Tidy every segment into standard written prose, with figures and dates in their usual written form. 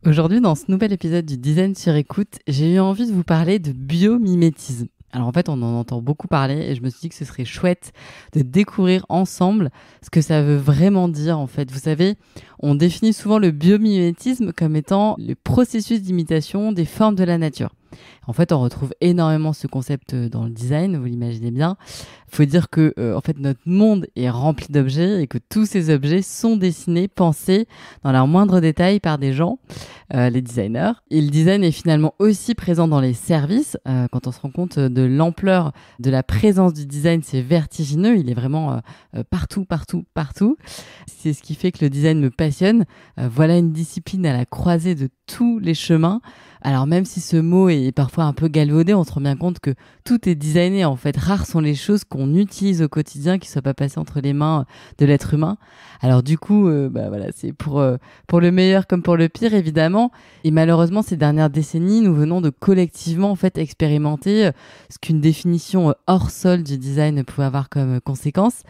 Aujourd'hui, dans ce nouvel épisode du Design sur écoute, j'ai eu envie de vous parler de biomimétisme. Alors en fait, on en entend beaucoup parler et je me suis dit que ce serait chouette de découvrir ensemble ce que ça veut vraiment dire en fait. Vous savez, on définit souvent le biomimétisme comme étant le processus d'imitation des formes de la nature. En fait, on retrouve énormément ce concept dans le design, vous l'imaginez bien. Il faut dire que en fait, notre monde est rempli d'objets et que tous ces objets sont dessinés, pensés dans leurs moindres détails par des gens, les designers. Et le design est finalement aussi présent dans les services. Quand on se rend compte de l'ampleur de la présence du design, c'est vertigineux. Il est vraiment partout, partout, partout. C'est ce qui fait que le design me passionne. Voilà une discipline à la croisée de tous les chemins. Alors même si ce mot est parfois un peu galvaudé, on se rend bien compte que tout est designé en fait. Rares sont les choses qu'on utilise au quotidien qui ne soient pas passées entre les mains de l'être humain. Alors du coup, voilà, c'est pour le meilleur comme pour le pire évidemment. Et malheureusement, ces dernières décennies, nous venons de collectivement en fait expérimenter ce qu'une définition hors sol du design pouvait avoir comme conséquence.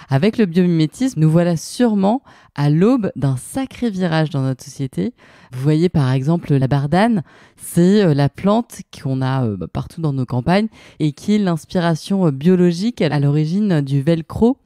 Avec le biomimétisme, nous voilà sûrement à l'aube d'un sacré virage dans notre société. Vous voyez par exemple la bardane, c'est la plante qu'on a partout dans nos campagnes et qui est l'inspiration biologique à l'origine du velcro.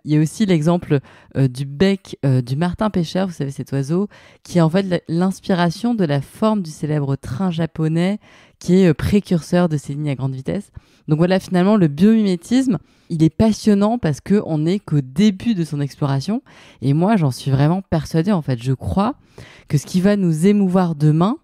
Il y a aussi l'exemple du bec du martin-pêcheur, vous savez cet oiseau, qui est en fait l'inspiration de la forme du célèbre train japonais qui est précurseur de ces lignes à grande vitesse. Donc voilà, finalement, le biomimétisme, il est passionnant parce qu'on n'est qu'au début de son exploration. Et moi, j'en suis vraiment persuadée, en fait. Je crois que ce qui va nous émouvoir demain,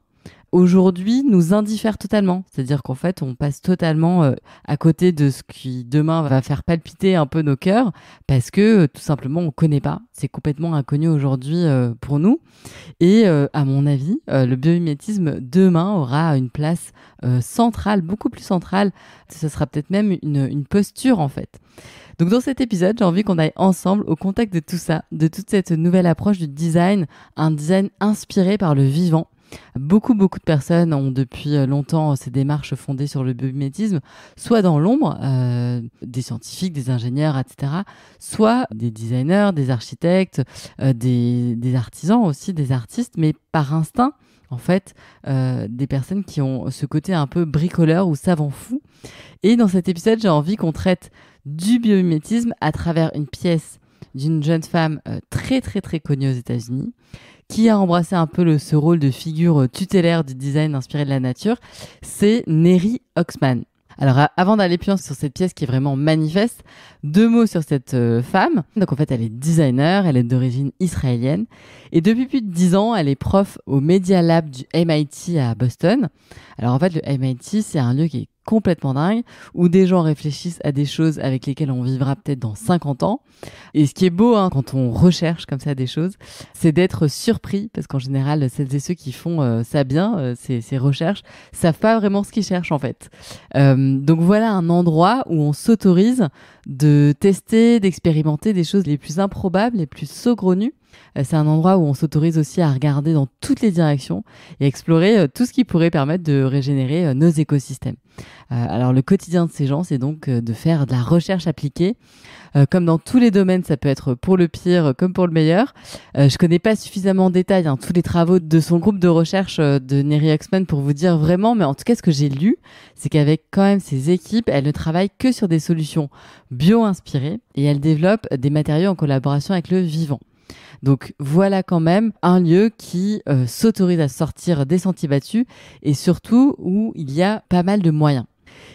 aujourd'hui, nous indiffère totalement. C'est-à-dire qu'en fait, on passe totalement à côté de ce qui, demain, va faire palpiter un peu nos cœurs parce que, tout simplement, on ne connaît pas. C'est complètement inconnu aujourd'hui pour nous. Et à mon avis, le biomimétisme, demain, aura une place centrale, beaucoup plus centrale. Ce sera peut-être même une posture, en fait. Donc dans cet épisode, j'ai envie qu'on aille ensemble au contact de tout ça, de toute cette nouvelle approche du design, un design inspiré par le vivant. Beaucoup de personnes ont depuis longtemps ces démarches fondées sur le biomimétisme, soit dans l'ombre, des scientifiques, des ingénieurs, etc., soit des designers, des architectes, des artisans aussi, des artistes, mais par instinct, en fait, des personnes qui ont ce côté un peu bricoleur ou savant fou. Et dans cet épisode, j'ai envie qu'on traite du biomimétisme à travers une pièce d'une jeune femme très très très connue aux États-Unis qui a embrassé un peu ce rôle de figure tutélaire du design inspiré de la nature, c'est Neri Oxman. Alors avant d'aller plus loin sur cette pièce qui est vraiment manifeste, 2 mots sur cette femme. Donc en fait elle est designer, elle est d'origine israélienne et depuis plus de 10 ans elle est prof au Media Lab du MIT à Boston. Alors en fait le MIT c'est un lieu qui est complètement dingue, où des gens réfléchissent à des choses avec lesquelles on vivra peut-être dans 50 ans. Et ce qui est beau quand on recherche comme ça des choses, c'est d'être surpris, parce qu'en général, celles et ceux qui font ça bien, ces recherches, savent pas vraiment ce qu'ils cherchent en fait. Donc voilà un endroit où on s'autorise de tester, d'expérimenter des choses les plus improbables, les plus saugrenues. C'est un endroit où on s'autorise aussi à regarder dans toutes les directions et explorer tout ce qui pourrait permettre de régénérer nos écosystèmes. Alors le quotidien de ces gens, c'est donc de faire de la recherche appliquée. Comme dans tous les domaines, ça peut être pour le pire comme pour le meilleur. Je connais pas suffisamment en détail tous les travaux de son groupe de recherche de Neri Oxman pour vous dire vraiment, mais en tout cas ce que j'ai lu, c'est qu'avec quand même ses équipes, elle ne travaille que sur des solutions bio-inspirées et elle développe des matériaux en collaboration avec le vivant. Donc voilà quand même un lieu qui s'autorise à sortir des sentiers battus et surtout où il y a pas mal de moyens.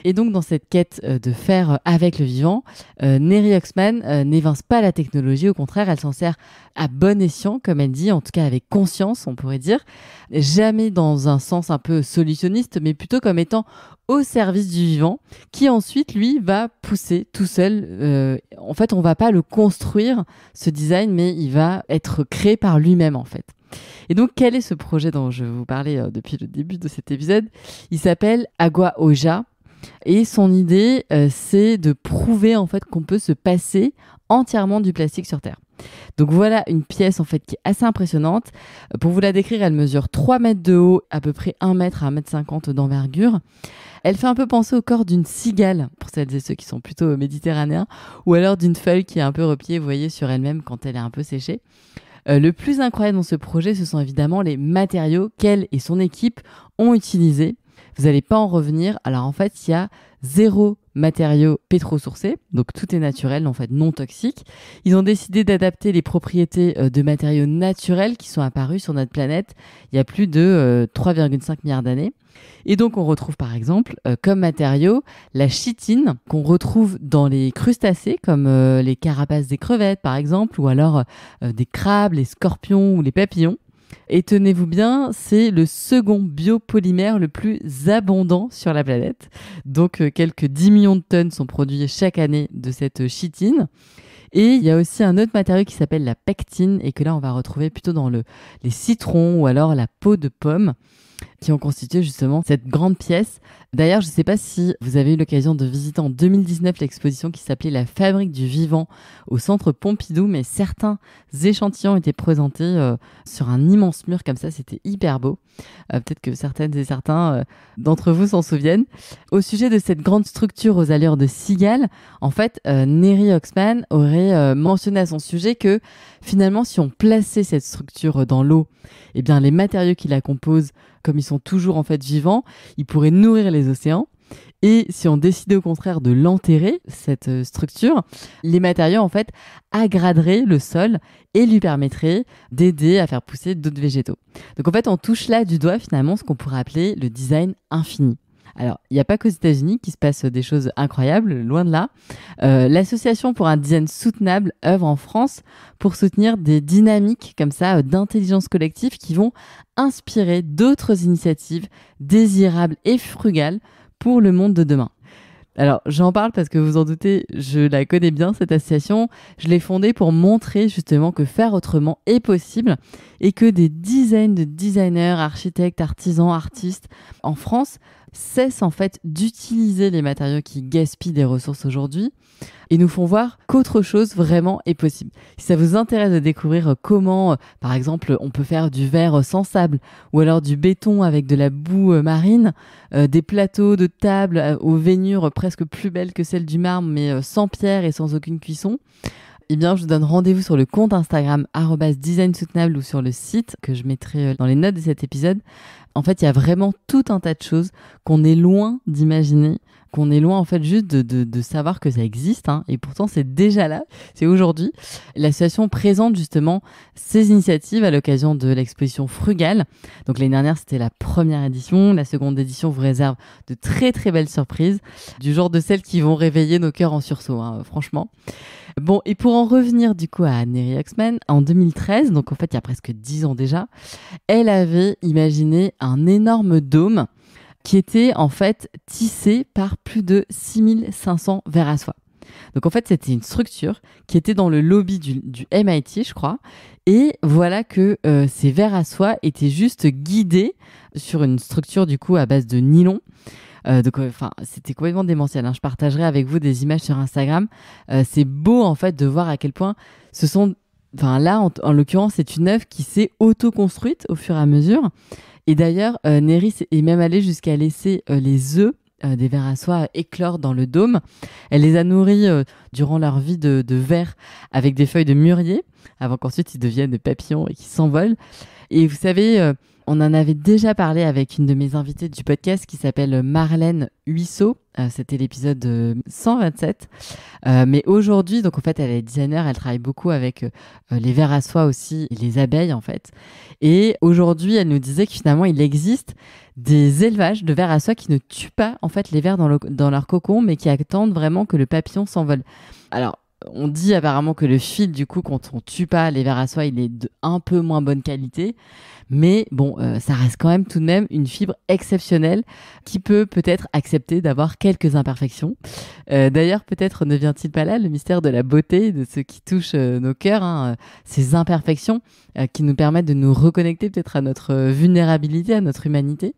Et donc dans cette quête de faire avec le vivant, Neri Oxman n'évince pas la technologie, au contraire elle s'en sert à bon escient, comme elle dit, en tout cas avec conscience on pourrait dire, jamais dans un sens un peu solutionniste, mais plutôt comme étant au service du vivant, qui ensuite lui va pousser tout seul. En fait on va pas le construire ce design, mais il va être créé par lui-même en fait. Et donc, quel est ce projet dont je vais vous parler depuis le début de cet épisode ? Il s'appelle Agua Oja. Et son idée, c'est de prouver en fait qu'on peut se passer entièrement du plastique sur Terre. Donc voilà une pièce en fait qui est assez impressionnante. Pour vous la décrire, elle mesure 3 mètres de haut, à peu près 1 mètre à 1,50 m d'envergure. Elle fait un peu penser au corps d'une cigale, pour celles et ceux qui sont plutôt méditerranéens, ou alors d'une feuille qui est un peu repliée, vous voyez, sur elle-même quand elle est un peu séchée. Le plus incroyable dans ce projet, ce sont évidemment les matériaux qu'elle et son équipe ont utilisés. Vous n'allez pas en revenir. Alors en fait, il y a 0 matériaux pétro-sourcés, donc tout est naturel, en fait non toxique. Ils ont décidé d'adapter les propriétés de matériaux naturels qui sont apparus sur notre planète il y a plus de 3,5 milliards d'années. Et donc on retrouve par exemple comme matériau la chitine qu'on retrouve dans les crustacés comme les carapaces des crevettes par exemple, ou alors des crabes, les scorpions ou les papillons. Et tenez-vous bien, c'est le second biopolymère le plus abondant sur la planète. Donc quelques 10 millions de tonnes sont produits chaque année de cette chitine. Et il y a aussi un autre matériau qui s'appelle la pectine et que là on va retrouver plutôt dans les citrons ou alors la peau de pomme qui ont constitué justement cette grande pièce. D'ailleurs, je ne sais pas si vous avez eu l'occasion de visiter en 2019 l'exposition qui s'appelait La Fabrique du Vivant au Centre Pompidou, mais certains échantillons étaient présentés sur un immense mur comme ça, c'était hyper beau. Peut-être que certaines et certains d'entre vous s'en souviennent. Au sujet de cette grande structure aux allures de cigale, en fait, Neri Oxman aurait mentionné à son sujet que finalement, si on plaçait cette structure dans l'eau, eh bien, les matériaux qui la composent, comme ils sont toujours en fait vivants, ils pourraient nourrir les océans. Et si on décidait au contraire de l'enterrer, cette structure, les matériaux en fait aggraderaient le sol et lui permettraient d'aider à faire pousser d'autres végétaux. Donc en fait, on touche là du doigt finalement ce qu'on pourrait appeler le design infini. Alors, il n'y a pas qu'aux États-Unis qu'il se passe des choses incroyables, loin de là. L'Association pour un design soutenable œuvre en France pour soutenir des dynamiques comme ça d'intelligence collective qui vont inspirer d'autres initiatives désirables et frugales pour le monde de demain. Alors, j'en parle parce que vous en doutez, je la connais bien, cette association. Je l'ai fondée pour montrer justement que faire autrement est possible et que des dizaines de designers, architectes, artisans, artistes en France cessent en fait d'utiliser les matériaux qui gaspillent des ressources aujourd'hui et nous font voir qu'autre chose vraiment est possible. Si ça vous intéresse de découvrir comment, par exemple, on peut faire du verre sans sable ou alors du béton avec de la boue marine, des plateaux de table aux veinures presque plus belles que celles du marbre mais sans pierre et sans aucune cuisson, eh bien, je vous donne rendez-vous sur le compte Instagram @designsoutenable ou sur le site que je mettrai dans les notes de cet épisode. En fait, il y a vraiment tout un tas de choses qu'on est loin d'imaginer, qu'on est loin en fait juste de savoir que ça existe. Et pourtant, c'est déjà là, c'est aujourd'hui. L'association présente justement ces initiatives à l'occasion de l'exposition Frugale. Donc l'année dernière, c'était la première édition. La seconde édition vous réserve de très très belles surprises, du genre de celles qui vont réveiller nos cœurs en sursaut, franchement. Bon, et pour en revenir du coup à Neri Oxman, en 2013, donc en fait il y a presque 10 ans déjà, elle avait imaginé un énorme dôme qui était en fait tissé par plus de 6500 vers à soie. Donc en fait c'était une structure qui était dans le lobby du MIT je crois, et voilà que ces vers à soie étaient juste guidés sur une structure du coup à base de nylon. Donc, c'était complètement démentiel. Je partagerai avec vous des images sur Instagram. C'est beau en fait de voir à quel point ce sont. Enfin là, en l'occurrence, c'est une œuvre qui s'est auto-construite au fur et à mesure. Et d'ailleurs, Neri est même allée jusqu'à laisser les œufs des vers à soie éclore dans le dôme. Elle les a nourris durant leur vie de vers avec des feuilles de mûrier, avant qu'ensuite ils deviennent des papillons et qu'ils s'envolent. Et vous savez, on en avait déjà parlé avec une de mes invitées du podcast qui s'appelle Marlène Huisseau. C'était l'épisode 127. Mais aujourd'hui, donc en fait, elle est designer, elle travaille beaucoup avec les vers à soie aussi et les abeilles en fait. Et aujourd'hui, elle nous disait que finalement, il existe des élevages de vers à soie qui ne tuent pas en fait les vers dans leur cocon, mais qui attendent vraiment que le papillon s'envole. Alors, on dit apparemment que le fil, du coup, quand on tue pas les vers à soie, il est de un peu moins bonne qualité. Mais bon, ça reste quand même tout de même une fibre exceptionnelle qui peut-être accepter d'avoir quelques imperfections. D'ailleurs, peut-être ne vient-il pas là le mystère de la beauté, de ce qui touche nos cœurs, ces imperfections qui nous permettent de nous reconnecter peut-être à notre vulnérabilité, à notre humanité.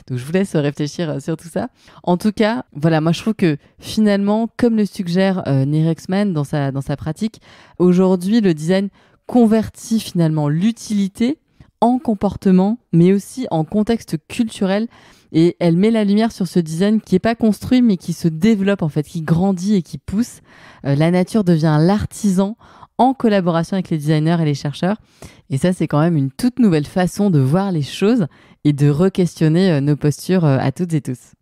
Donc je vous laisse réfléchir sur tout ça. En tout cas, voilà, moi je trouve que finalement, comme le suggère Neri Oxman dans sa pratique, aujourd'hui le design convertit finalement l'utilité en comportement, mais aussi en contexte culturel. Et elle met la lumière sur ce design qui n'est pas construit, mais qui se développe en fait, qui grandit et qui pousse. La nature devient l'artisan en collaboration avec les designers et les chercheurs. Et ça, c'est quand même une toute nouvelle façon de voir les choses et de re-questionner nos postures à toutes et tous.